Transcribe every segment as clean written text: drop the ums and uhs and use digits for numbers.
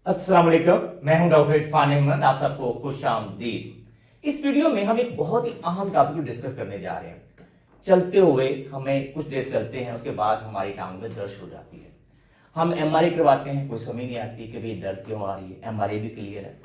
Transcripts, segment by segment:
अस्सलाम वालेकुम, मैं हूं डॉक्टर इरफान अहमद। आप सबको खुश आमदीद। इस वीडियो में हम एक बहुत ही अहम टॉपिक को डिस्कस करने जा रहे हैं। चलते हुए हमें कुछ देर चलते हैं, उसके बाद हमारी टांग में दर्द हो जाती है। हम एमआरआई करवाते हैं, कोई समझ नहीं आती कि भाई दर्द क्यों आ रही है। एमआरआई भी क्लियर है,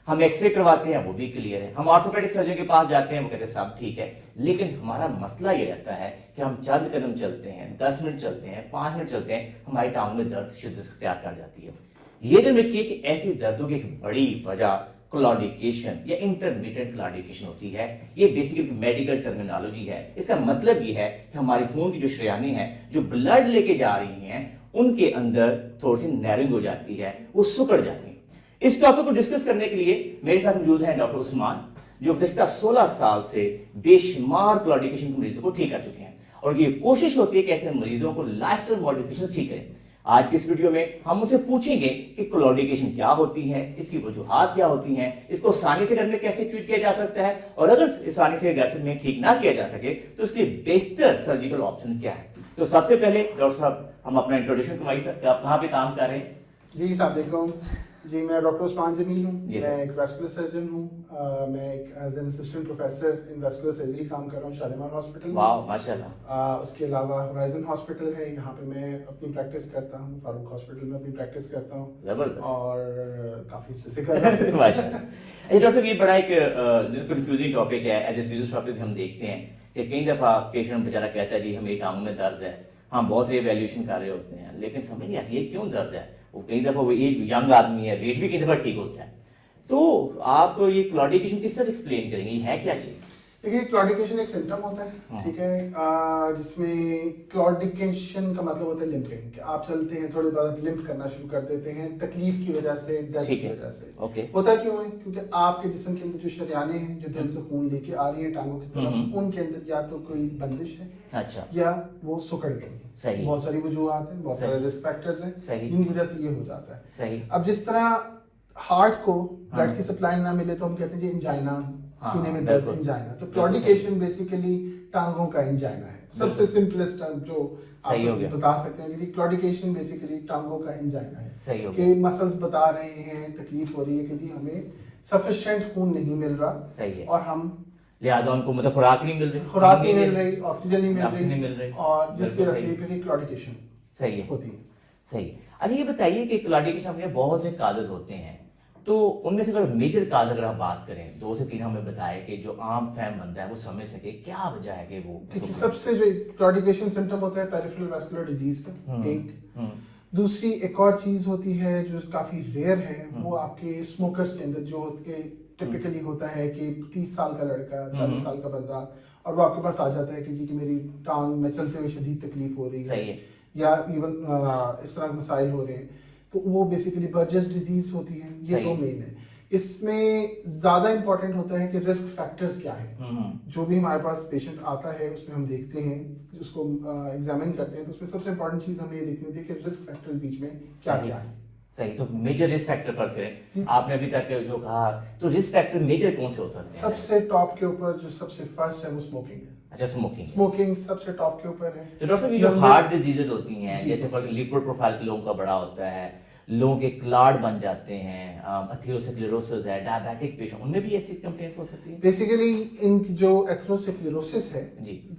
हम एक्सरे करवाते हैं, वो भी क्लियर है। हम ऑर्थोपेडिक सर्जन के पास जाते हैं, वो कहते हैं सब ठीक है। लेकिन हमारा मसला ये रहता है कि हम चंद कदम चलते हैं, 10 मिनट चलते हैं, 5 मिनट चलते हैं, हमारी टांग में दर्द शिद्दत इख्तियार कर जाती है। ये ध्यान रखिए कि ऐसी दर्दों की एक बड़ी वजह क्लॉडिकेशन या इंटरमिटेंट क्लॉडिकेशन होती है। ये बेसिकली मेडिकल टर्मिनोलॉजी है। इसका मतलब ये है कि हमारे खून की जो शरियानें हैं, जो ब्लड लेके जा रही हैं, उनके अंदर थोड़ी सी नैरिंग हो जाती है, वो सुकड़ जाती है। इस टॉपिक को डिस्कस करने के लिए मेरे साथ मौजूद है डॉक्टर उस्मान, जो गुज़श्ता 16 साल से बेशुमार क्लॉडिकेशन के मरीजों को ठीक कर चुके हैं और ये कोशिश होती है कि ऐसे मरीजों को लाइफस्टाइल मॉडिफिकेशन ठीक करें। आज की इस वीडियो में हम उसे पूछेंगे कि क्लॉडिकेशन क्या होती है, इसकी वजूहात क्या होती हैं, इसको आसानी से घर में कैसे ट्रीट किया जा सकता है, और अगर आसानी से घर में ठीक ना किया जा सके तो इसके बेहतर सर्जिकल ऑप्शन क्या है। तो सबसे पहले डॉक्टर साहब, हम अपना इंट्रोडक्शन करवाइए सकते हैं, आप कहाँ पे काम कर रहे हैं? जी अस्सलाम वालेकुम जी, मैं डॉक्टर उस्मान जमील हूँ। मैं एक वेस्कुलर सर्जन हूँ। मैं एक as an assistant professor in vascular surgery काम कर रहा हूँ शालीमार हॉस्पिटल। वाह माशाल्लाह। उसके अलावा होराइजन हॉस्पिटल है, यहाँ पे मैं अपनी प्रैक्टिस करता हूँ। फारूक हॉस्पिटल में अपनी प्रैक्टिस करता हूँ। जबरदस्त। और काफी अच्छे से कर रहा हूँ। माशाल्लाह। डॉक्टर साहब, ये बड़ा एक कंफ्यूजिंग टॉपिक है। एज ए फिजियोथेरेपी हम देखते हैं कि कई दफा पेशेंट बेचारा कहता है जी हमें टांगों में दर्द है, हम बहुत से एवेल्यूएशन कर रहे होते हैं, लेकिन समझ नहीं आती है क्यों दर्द है। वो कई दफा वो एक यंग आदमी है, वेट भी कई दफा ठीक होता है। तो आप ये क्लॉडिकेशन किस तरह एक्सप्लेन करेंगे, ये है क्या चीज? देखिए, क्लॉडिकेशन एक सिम्टम होता है, ठीक है, जिसमें क्लॉडिकेशन का मतलब होता है लिम्पिंग। आप चलते हैं, थोड़ी बार लिम्प करना शुरू कर देते हैं, तकलीफ की वजह से, दर्द की वजह से। ओके। होता क्यों है? क्योंकि आपके जिस्म के अंदर जो शरियानें हैं, जो दिल से खून लेके आ रही है टांगों की तरफ, उनके अंदर या तो कोई बंदिश है, अच्छा, या वो सुकड़ गई है। सही। बहुत सारी वजूहात हैं, बहुत सारे रिस्क फैक्टर्स हैं, इनकी वजह से ये हो जाता है। सही। अब जिस तरह हार्ट को ब्लड की सप्लाई ना मिले तो हम कहते हैं जी इंजाइना, सीने में दर्द, इंजाइना। तो क्लॉडिकेशन बेसिकली टांगों का इंजाइना है। सबसे सिंपलेस्ट टर्म जो आप बता सकते हैं कि क्लॉडिकेशन बेसिकली टांगों का इंजाइना है। सही हो गया। कि मसल्स बता रहे हैं, तकलीफ हो रही है कि जी हमें सफिशिएंट खून नहीं मिल रहा। सही है। और हम लिहाजा उनको मतलब खुराक नहीं मिल रही, ऑक्सीजन नहीं मिल रही, और जिसकी वजह से फिर क्लॉडिकेशन सही होती है। सही। अच्छा, ये बताइए कि क्लॉडिकेशन अपने बहुत से काजज होते हैं, तो उनमें से अगर मेजर काज अगर आप बात करें, 2 से 3 हमें बताएं कि जो आम फैम बंदा है वो समझ सके क्या वजह है कि वो। देखिए, सबसे जो क्लॉडिकेशन सिम्टम होता है पेरिफेरल वास्कुलर डिजीज का एक। दूसरी एक और चीज होती है जो काफी रेयर है, वो आपके स्मोकर्स के अंदर जो होते टिपिकली होता है कि 30 साल का लड़का, 40 साल का बंदा, और वो आपके पास आ जाता है कि जी कि मेरी टांग में चलते हुए शदीद तकलीफ हो रही है, या इवन इस तरह मसाइल हो रहे हैं, तो वो बेसिकली बर्जस डिजीज होती है। ये 2 मेन है। इसमें ज्यादा इंपॉर्टेंट होता है कि रिस्क फैक्टर्स क्या है। जो भी हमारे पास पेशेंट आता है उसमें हम देखते हैं, उसको एग्जामिन करते हैं, तो उसमें सबसे इंपॉर्टेंट चीज हमें ये देखनी होती है कि रिस्क फैक्टर्स बीच में क्या क्या है। सही। तो मेजर रिस्क फैक्टर पर करें, आपने अभी तक जो कहा, तो रिस्क फैक्टर मेजर कौन से हो सकते हैं? सबसे टॉप के ऊपर जो सबसे फर्स्ट है वो स्मोकिंग है। अच्छा, स्मोकिंग सबसे टॉप के ऊपर है। तो डॉक्टर साहब, ये जो हार्ट डिजीजेज होती हैं, जैसे फॉर लिपिड प्रोफाइल के लोगों का बड़ा होता है, लोगों के क्लाड बन जाते हैं, एथेरोस्क्लेरोसिस है, डायबिटिक पेशेंट, उनमें भी ऐसी कंप्लेंट्स हो सकती है? बेसिकली इनकी जो एथेरोस्क्लेरोसिस है,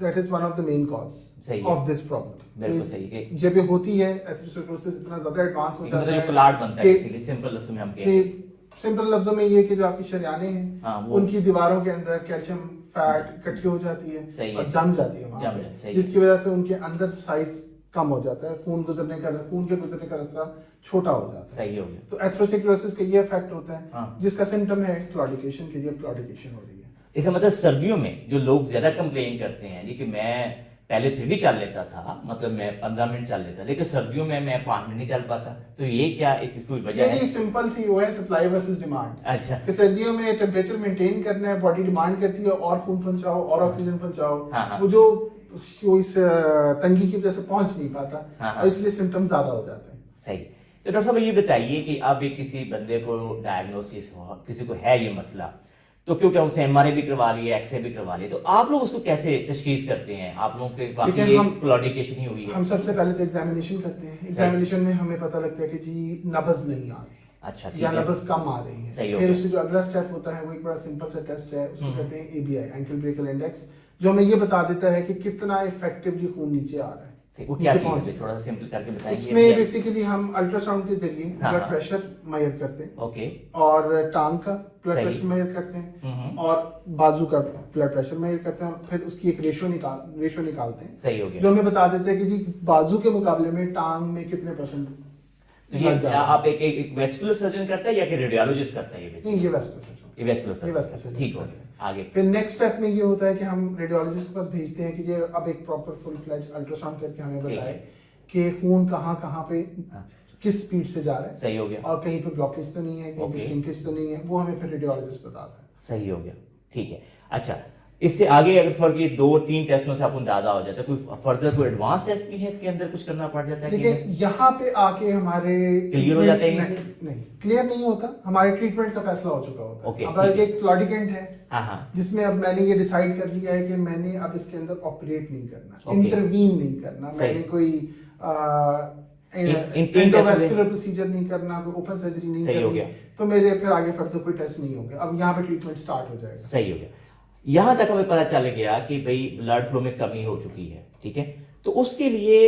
that is one of the main cause of this problem. बिल्कुल सही है। जब ये होती है एथेरोस्क्लेरोसिस इतना ज्यादा एडवांस हो जाता है, मतलब क्लाड बनता है बेसिकली, सिंपल लफ्जों में हम कहते हैं। सिंपल लफ्जों में ये कि जो आपकी शरियानें हैं, उनकी दीवारों के अंदर कैल्शियम फैट इकट्ठी हो जाती है और जम जाती है वहां पे, जिसकी वजह से उनके अंदर साइज कम हो जाता है, खून के गुजरने का रास्ता छोटा हो जाता है। सही हो गया। तो एथेरोस्क्लेरोसिस का ये इफेक्ट होता है, जिसका सिम्टम है क्लॉडिकेशन के लिए क्लॉडिकेशन हो रही है। इसका मतलब सर्दियों में जो लोग ज्यादा कंप्लेन करते हैं, लेकिन मैं पहले फिर भी चल लेता था, मतलब मैं 15 मिनट चल लेता, लेकिन सर्दियों में मैं 5 मिनट नहीं चल पाता, तो ये क्या एक कोई वजह है? ये सिंपल सी वो है, सप्लाई वर्सेस डिमांड। अच्छा। कि सर्दियों में टेम्परेचर मेंटेन करना है, बॉडी डिमांड करती है और खून पहुंचाओ और ऑक्सीजन पहुंचाओ, वो जो इस तंगी की वजह से पहुंच नहीं पाता, और इसलिए सिम्टम्स ज्यादा हो जाते हैं। सही। तो डॉक्टर साहब, ये बताइए कि अब किसी बंदे को डायग्नोसिस हो, किसी को है ये मसला, तो क्योंकि उसने एमआरआई भी करवा लिया, एक्सरे भी करवा लिया, तो आप लोग उसको कैसे तशखीस करते हैं? आप लोगों के वाकई क्लॉडिकेशन ही हुई है? हम सबसे पहले तो एग्जामिनेशन करते हैं। एग्जामिनेशन में हमें पता लगता है कि जी नब्ज नहीं आ रही, अच्छा, ठीक या है। नब्ज कम आ रही सही है। हो फिर गया। उससे जो अगला स्टेप होता है वो एक बड़ा सिंपल सा टेस्ट है, उसको कहते हैं ABI, एंकल ब्रेकल इंडेक्स, जो हमें ये बता देता है कि कितना इफेक्टिवली खून नीचे आ रहा है। वो क्या नीचे चीज पहुंच है, थोड़ा सा सिंपल करके बताएंगे? उसमें बेसिकली हम अल्ट्रासाउंड के जरिए हाँ, ब्लड हाँ। प्रेशर मेजर करते हैं, ओके। और टांग का ब्लड सही। प्रेशर मेजर करते हैं, हम्म। और बाजू का ब्लड प्रेशर मेजर करते हैं, और फिर उसकी एक रेशो निकालते हैं, सही हो गया। जो हमें बता देते हैं कि जी बाजू के मुकाबले में टांग में कितने परसेंट। तो ये आप एक वेस्कुलर सर्जन करता है या कि रेडियोलॉजिस्ट करता है? ये नहीं, ये वेस्कुलर सर्जन। ये वेस्कुलर ये vascular सर्जन, surgeon ठीक हो करते हैं। गया। आगे फिर नेक्स्ट स्टेप में ये होता है कि हम रेडियोलॉजिस्ट के पास भेजते हैं कि ये अब एक प्रॉपर फुल फ्लेज अल्ट्रासाउंड करके हमें ठीक बताए है। कि खून कहाँ कहाँ पे हाँ। किस स्पीड से जा रहा है, सही हो गया। और कहीं पे ब्लॉकेज तो नहीं है, कहीं पे ओके। श्रिंकेज तो नहीं है, वो हमें फिर रेडियोलॉजिस्ट बताता है। सही हो गया, ठीक है। अच्छा, इससे आगे अगर फर्क ये 2-3 टेस्टों से आपको अंदाजा हो जाता है, कोई फर्दर कोई एडवांस टेस्ट भी है इसके अंदर, कुछ करना पड़ जाता है? देखिए यहाँ पे आके हमारे Clear हो जाते हैं नहीं, इनसे? नहीं क्लियर नहीं होता, हमारे ट्रीटमेंट का फैसला हो चुका होता है। ओके, अब ठीक अगर है। एक क्लॉडिकेंट है हाँ हाँ, जिसमें अब मैंने ये डिसाइड कर लिया है कि मैंने अब इसके अंदर ऑपरेट नहीं करना, ओके। इंटरवीन नहीं करना, सही। मैंने कोई इन तीन एंडोवास्कुलर प्रोसीजर नहीं करना, कोई ओपन सर्जरी नहीं सही हो करनी, गया। तो मेरे फिर आगे फर्दर कोई टेस्ट नहीं होंगे, अब यहाँ पे ट्रीटमेंट स्टार्ट हो जाएगा। सही हो गया। यहां तक हमें पता चल गया कि भाई ब्लड फ्लो में कमी हो चुकी है, ठीक है। तो उसके लिए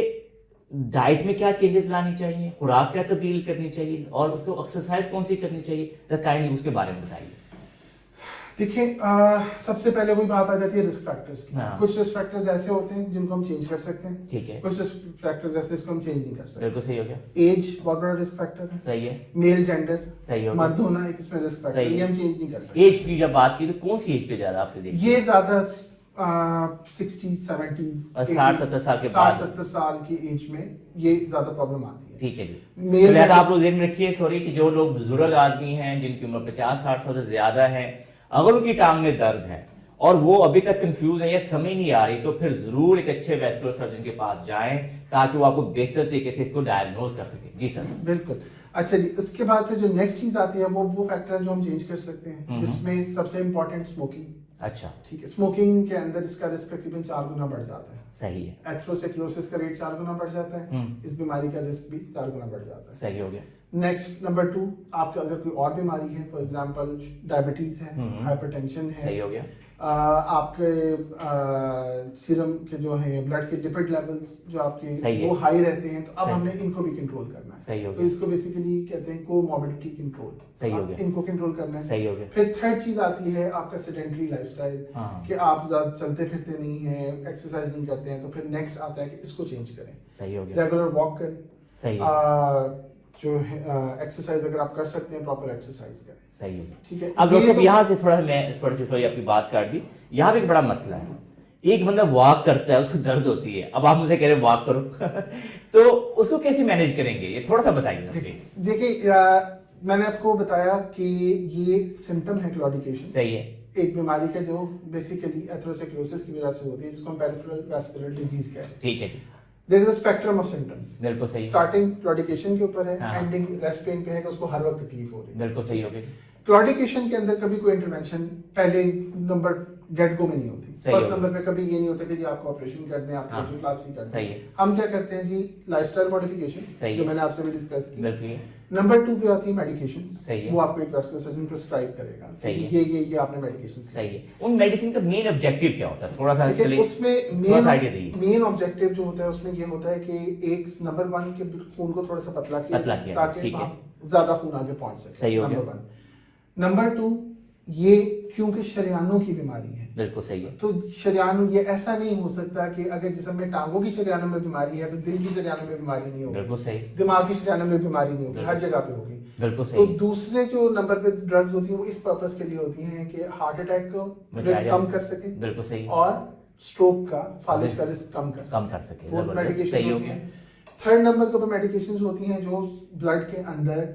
डाइट में क्या चेंजेस लानी चाहिए, खुराक क्या तब्दील करनी चाहिए, और उसको एक्सरसाइज कौन सी करनी चाहिए, काइंडली उसके बारे में बताइए। देखिए सबसे पहले वही बात आ जाती है रिस्क फैक्टर्स की। हाँ। कुछ रिस्क फैक्टर्स ऐसे होते हैं जिनको हम चेंज कर सकते हैं, ठीक है, कुछ रिस्क फैक्टर्स ऐसे जिसको हम चेंज नहीं कर सकते। बिल्कुल सही हो गया। एज बहुत बड़ा रिस्क फैक्टर है, सही है, मेल जेंडर, सही हो मर्द गया। होना एक इसमें रिस्क फैक्टर, सही है। ये हम चेंज नहीं कर सकते। एज की जब बात की तो कौन सी एज पे ज्यादा आपने देखी? ये ज्यादा 60s 70s 60-70 साल के 60 बाद। 70 साल की एज में ये ज्यादा प्रॉब्लम आती है। ठीक है जी। मेल तो लिहाजा जेंडर- आप लोग ध्यान में रखिए, सॉरी, कि जो लोग बुजुर्ग आदमी हैं जिनकी उम्र 50-60 साल से ज्यादा है, अगर उनकी टांग में दर्द है और वो अभी तक कंफ्यूज है या समझ नहीं आ रही, तो फिर जरूर एक अच्छे वेस्कुलर सर्जन के पास जाएं ताकि वो आपको बेहतर तरीके से इसको डायग्नोज कर सके। जी सर। बिल्कुल। अच्छा जी, उसके बाद फिर जो नेक्स्ट चीज आती है वो फैक्टर है जो हम चेंज कर सकते हैं, जिसमें सबसे इंपॉर्टेंट स्मोकिंग। अच्छा, ठीक है, स्मोकिंग के अंदर इसका रिस्क तकरीबन 4 गुना बढ़ जाता है। सही है, एथेरोस्क्लेरोसिस का रेट 4 गुना बढ़ जाता है, इस बीमारी का रिस्क भी 4 गुना बढ़ जाता है। सही हो गया। नेक्स्ट नंबर 2, आपके अगर कोई और बीमारी है, फॉर एग्जांपल डायबिटीज है, हाइपरटेंशन है, सही हो गया। आपके सीरम के जो है ब्लड के लिपिड लेवल्स जो सही आपके है। वो हाई रहते हैं, तो अब सही। हमने इनको भी कंट्रोल करना है। सही हो तो गया। इसको बेसिकली कहते हैं कोमॉर्बिडिटी कंट्रोल। सही हो गया। इनको कंट्रोल करना है। सही हो गया। फिर थर्ड चीज आती है आपका सेडेंटरी लाइफस्टाइल, हाँ। कि आप ज्यादा चलते फिरते नहीं है, एक्सरसाइज नहीं करते हैं, तो फिर नेक्स्ट आता है कि इसको चेंज करें। सही हो गया। रेगुलर वॉक करें, सही है। जो है एक्सरसाइज अगर आप कर सकते हैं प्रॉपर एक्सरसाइज करें। सही हो गया। ठीक है। अब डॉक्टर ये साहब तो- यहाँ से थोड़ा मैं थोड़ी सी सॉरी आपकी बात काट दी, यहाँ पे एक बड़ा मसला है। एक बंदा वॉक करता है, उसको दर्द होती है, अब आप मुझे कह रहे हैं वॉक करो तो उसको कैसे मैनेज करेंगे, ये थोड़ा सा बताइए मुझे। देखिए मैंने आपको बताया कि ये सिम्टम है क्लॉडिकेशन, सही है। एक बीमारी का जो बेसिकली एथेरोस्क्लेरोसिस की वजह से होती है, जिसको हम पेरिफेरल वैस्कुलर डिजीज कहते हैं। ठीक है जी, there is a spectrum of symptoms. बिल्कुल सही। स्टार्टिंग क्लॉडिकेशन के ऊपर है, हाँ। एंडिंग रेस्ट पेन पे है कि उसको हर वक्त तकलीफ हो रही है। बिल्कुल सही हो गया। क्लॉडिकेशन के अंदर कभी कोई इंटरवेंशन पहले नंबर गेट गो में नहीं होती। सही फर्स्ट हो नंबर पे कभी ये नहीं होता कि जी आपको ऑपरेशन कर दें, आपको हाँ। एंजियोप्लास्टी कर सही दें। है। हम क्या करते हैं जी, लाइफस्टाइल मॉडिफिकेशन, सही जो है। मैंने आपसे भी डिस्कस की। बिल्कुल नंबर 2 पे आती है मेडिकेशन, सही है। वो आपको एक वेस्कुलर सर्जन प्रिस्क्राइब करेगा। सही है। ये आपने मेडिकेशन सही है। उन मेडिसिन का मेन ऑब्जेक्टिव क्या होता है, थोड़ा सा देखिए, चलिए, उसमें थोड़ा सा आइडिया दीजिए। मेन ऑब्जेक्टिव जो होता है उसमें ये होता है कि एक नंबर 1 के खून को थोड़ा सा पतला किया पतला किया, ताकि ठीक है। वहाँ ज्यादा खून आगे पहुंच सके। सही हो गया। नंबर 1। नंबर 2, ये क्योंकि शरियानों की बीमारी है, बिल्कुल सही है। तो शरियानों, ये ऐसा नहीं हो सकता कि अगर जिसम में टांगों की शरियानों में बीमारी है तो दिल की शरियानों में बीमारी नहीं होगी, बिल्कुल सही। दिमाग की शरियानों में बीमारी नहीं होगी, हर जगह पे होगी। बिल्कुल तो सही। दूसरे जो नंबर पे ड्रग्स होती हैं वो इस पर्पस के लिए होती हैं कि हार्ट अटैक को रिस्क कम कर सके, बिल्कुल सही। और स्ट्रोक का, फालिज का रिस्क कम कर कम कर सके, वो जबरदस्त, मेडिकेशन सही हो होती गया। हैं। थर्ड नंबर के ऊपर मेडिकेशंस होती हैं जो ब्लड के अंदर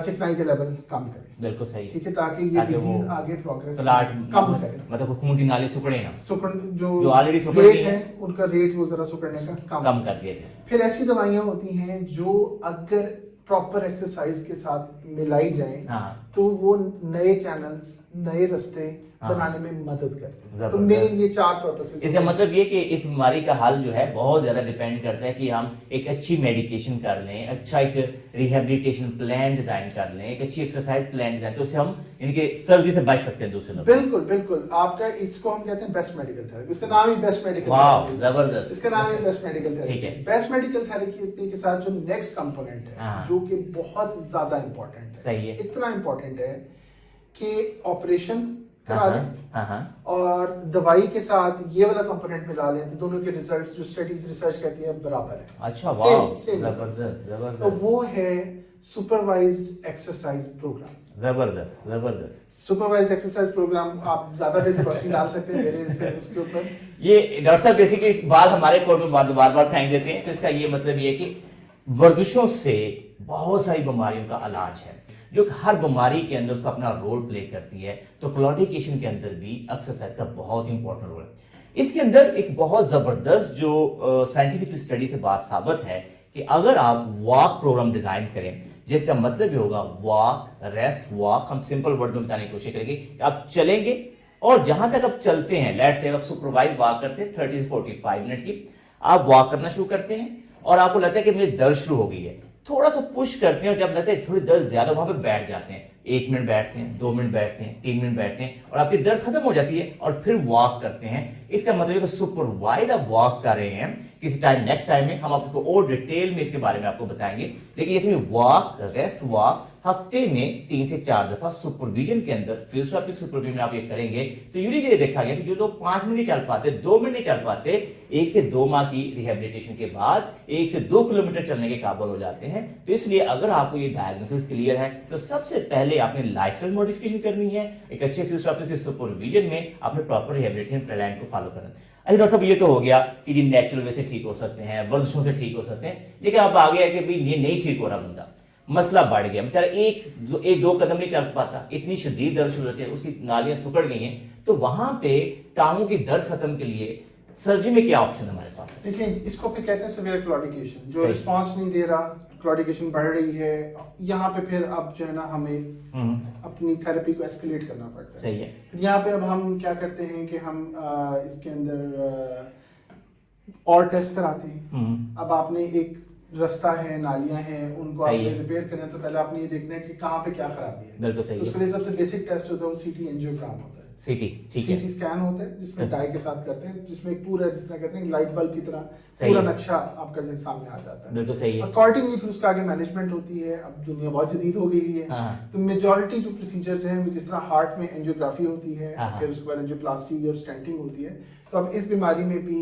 चिकनाई के लेवल कम करें। बिल्कुल सही। ठीक है, ताकि ये ताकि वो डिजीज आगे प्रोग्रेस क्लॉट कम करे, मतलब खून की नाली सिकुड़े ना, सुकड़ जो जो already सुकड़ रेट गई है है, उनका रेट वो जरा सुकड़ने का कम कर दिया जाए। फिर ऐसी दवाइयां होती हैं जो अगर प्रॉपर एक्सरसाइज के साथ मिलाई जाए हाँ। तो वो नए चैनल्स, नए रास्ते हाँ। बनाने में मदद करते हैं। तो जबरदस्त। मेन ये 4 पर्पसेस। इसका मतलब ये कि इस बीमारी का हल जो है बहुत ज्यादा डिपेंड करता है कि हम एक अच्छी मेडिकेशन कर लें, अच्छा एक रिहेबिलिटेशन प्लान डिजाइन कर लें, एक अच्छी एक्सरसाइज प्लान डिजाइन, तो उससे हम इनके सर्जरी से बच सकते हैं दूसरे लोग। बिल्कुल बिल्कुल, आपका इसको हम कहते हैं बेस्ट मेडिकल थेरेपी। इसका नाम ही बेस्ट मेडिकल वाह, थेरेपी। जबरदस्त। इसका नाम ही बेस्ट मेडिकल ठीक थेरेपी। है। बेस्ट मेडिकल थेरेपी के साथ जो नेक्स्ट कंपोनेंट है, हाँ। जो कि बहुत ज्यादा इंपॉर्टेंट है, सही है। इतना इंपॉर्टेंट है कि ऑपरेशन करा हाँ, लें हाँ, हाँ। और दवाई के साथ ये वाला कंपोनेंट मिला लें, तो दोनों के रिजल्ट्स जो स्टडीज रिसर्च कहती है बराबर है। अच्छा, Same- वाह, same जबरदस्त, तो जबरदस्त, वो है सुपरवाइज्ड एक्सरसाइज प्रोग्राम। जबरदस्त, जबरदस्त। सुपरवाइज्ड एक्सरसाइज प्रोग्राम आप ज्यादा बेहतर रोशनी डाल सकते हैं मेरे से उसके ऊपर। ये डॉक्टर साहब बेसिकली इस बात हमारे कोर्ट में बार बार फेंक देते हैं, तो इसका ये मतलब ये है कि वर्जिशों से बहुत सारी बीमारियों का इलाज है, जो कि हर बीमारी के अंदर उसका अपना रोल प्ले करती है। तो क्लॉडिकेशन के अंदर भी एक्सरसाइज का बहुत इंपॉर्टेंट रोल है। इसके अंदर एक बहुत जबरदस्त जो साइंटिफिक स्टडी से बात साबित है कि अगर आप वॉक प्रोग्राम डिजाइन करें, जिसका मतलब ये होगा वॉक, रेस्ट, वॉक, हम सिंपल वर्ड में बताने की कोशिश करेंगे कि आप चलेंगे और जहां तक आप चलते हैं, लेट्स से आप सुपरवाइज वॉक करते हैं 30 से 45 मिनट की, आप वॉक करना शुरू करते हैं और आपको लगता है कि मुझे दर्द शुरू हो गई है, थोड़ा सा पुश करते हैं और जब लगता है थोड़ी दर्द ज्यादा, वहां पे बैठ जाते हैं। 1 मिनट बैठते हैं, 2 मिनट बैठते हैं, 3 मिनट बैठते हैं और आपकी दर्द खत्म हो जाती है और फिर वॉक करते हैं। इसका मतलब है कि सुपरवाइज आप वॉक कर रहे हैं। किसी टाइम नेक्स्ट टाइम में हम आपको और डिटेल में इसके बारे में आपको बताएंगे, लेकिन इसमें वॉक, रेस्ट, वॉक हफ्ते में 3 से 4 दफा सुपरविजन के अंदर, फिजियोथेरेपिक सुपरविजन में आप ये करेंगे तो यूजुअली ये देखा गया कि जो लोग 5 मिनट नहीं चल पाते, 2 मिनट नहीं चल पाते, 1 से 2 माह की रिहेबिलिटेशन के बाद 1 से 2 किलोमीटर चलने के काबिल हो जाते हैं। तो इसलिए अगर आपको ये डायग्नोसिस क्लियर है तो सबसे पहले आपने लाइफस्टाइल मॉडिफिकेशन करनी है, एक अच्छे फिजियोथेरेपिस्ट के सुपरविजन में आपने प्रॉपर रिहेबिलिटेशन प्लान को फॉलो करना है। अच्छा डॉक्टर साहब, ये तो हो गया कि जी नेचुरल वे से ठीक हो सकते हैं, वर्जिशों से ठीक हो सकते हैं, लेकिन अब आ गया है कि भाई ये नहीं ठीक हो रहा बंदा, मसला बढ़ गया, बेचारा एक दो कदम नहीं चल पाता, इतनी शदीद दर्द शुरू होती है, उसकी नालियां सुकड़ गई हैं, तो वहां पे टांगों की दर्द खत्म के लिए सर्जरी में क्या ऑप्शन है हमारे पास? देखिए, इसको फिर कहते हैं सीवियर क्लॉडिकेशन, जो सही। रिस्पांस नहीं दे रहा, क्लॉडिकेशन बढ़ रही है, यहाँ पे फिर अब जो है ना हमें अपनी थेरेपी को एस्केलेट करना पड़ता है। सही है। फिर यहाँ पे अब हम क्या करते हैं कि हम इसके अंदर और टेस्ट कराते हैं। अब आपने एक रास्ता है, नालियां हैं, उनको सही आपने है। रिपेयर करना है, तो पहले आपने ये देखना है कि कहाँ पे क्या खराबी है। बिल्कुल सही तो है। उसके लिए सबसे बेसिक टेस्ट होता है वो सीटी एंजियोग्राम होता है। सीटी, ठीक है। सीटी स्कैन होता है जिसमें डाई के साथ करते हैं, जिसमें पूरा जिस तरह कहते हैं लाइट बल्ब की तरह सही पूरा है। नक्शा आपका जो सामने आ जाता है। बिल्कुल सही है। अकॉर्डिंगली फिर उसका आगे मैनेजमेंट होती है। अब दुनिया बहुत जदीद हो गई है, हाँ। तो मेजॉरिटी जो प्रोसीजर्स हैं, जिस तरह हार्ट में एंजियोग्राफी होती है, हाँ। फिर उसके बाद एंजियोप्लास्टी और स्टेंटिंग होती है, तो अब इस बीमारी में भी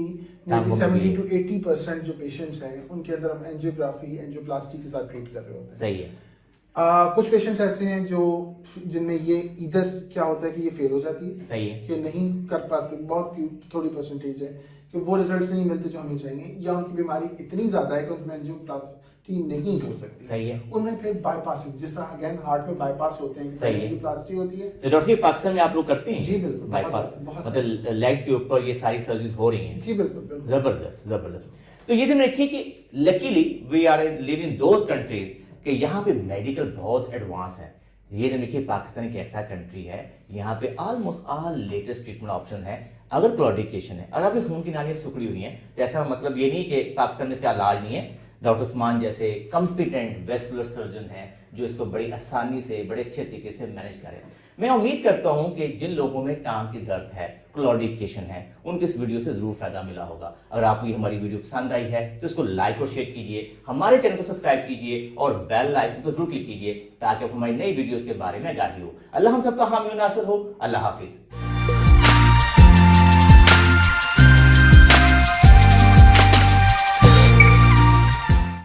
टांगों में 70 भी। to 80% जो पेशेंट्स हैं उनके अंदर हम एंजियोग्राफी, एंजियोप्लास्टी के साथ ट्रीट कर रहे होते हैं। सही है। कुछ पेशेंट्स ऐसे हैं जो जिनमें ये इधर क्या होता है कि ये फेल हो जाती है, सही है। कि नहीं कर पाते, बहुत थोड़ी परसेंटेज है कि वो रिजल्ट्स नहीं मिलते जो हमें चाहिए, या उनकी बीमारी इतनी ज्यादा है कि उनमें एंजियोप्लास्टी नहीं हो सकती। सही है। उनमें फिर बाईपास, जिस तरह अगेन हार्ट में बाईपास होते हैं, सही है। एंजियोप्लास्टी होती है। तो डॉक्टर साहब, पाकिस्तान में आप लोग करते हैं? जी बिल्कुल, बाईपास, बहुत मतलब लेग्स के ऊपर ये सारी सर्जरीज हो रही हैं? जी बिल्कुल बिल्कुल। जबरदस्त, जबरदस्त। तो ये ध्यान रखिए कि luckily we are live in those countries कि यहाँ पे मेडिकल बहुत एडवांस है। ये ध्यान रखिए, पाकिस्तान एक ऐसा कंट्री है यहाँ पे almost all latest treatment option है। अगर क्लॉडिकेशन है और आपके खून की नालियां सुकड़ी हुई हैं, तो ऐसा मतलब ये नहीं कि पाकिस्तान में इसका इलाज नहीं है। डॉक्टर उस्मान जैसे कॉम्पिटेंट वेस्कुलर सर्जन हैं जो इसको बड़ी आसानी से, बड़े अच्छे तरीके से मैनेज करें। मैं उम्मीद करता हूं कि जिन लोगों में टांग की दर्द है, क्लॉडिकेशन है, उनको इस वीडियो से जरूर फायदा मिला होगा। अगर आपको ये हमारी वीडियो पसंद आई है तो इसको लाइक और शेयर कीजिए, हमारे चैनल को सब्सक्राइब कीजिए और बेल आइकन को जरूर क्लिक कीजिए ताकि आपको हमारी नई वीडियोस के बारे में आगाही हो। अल्लाह हम सबका हामी और नासिर हो। अल्लाह हाफिज।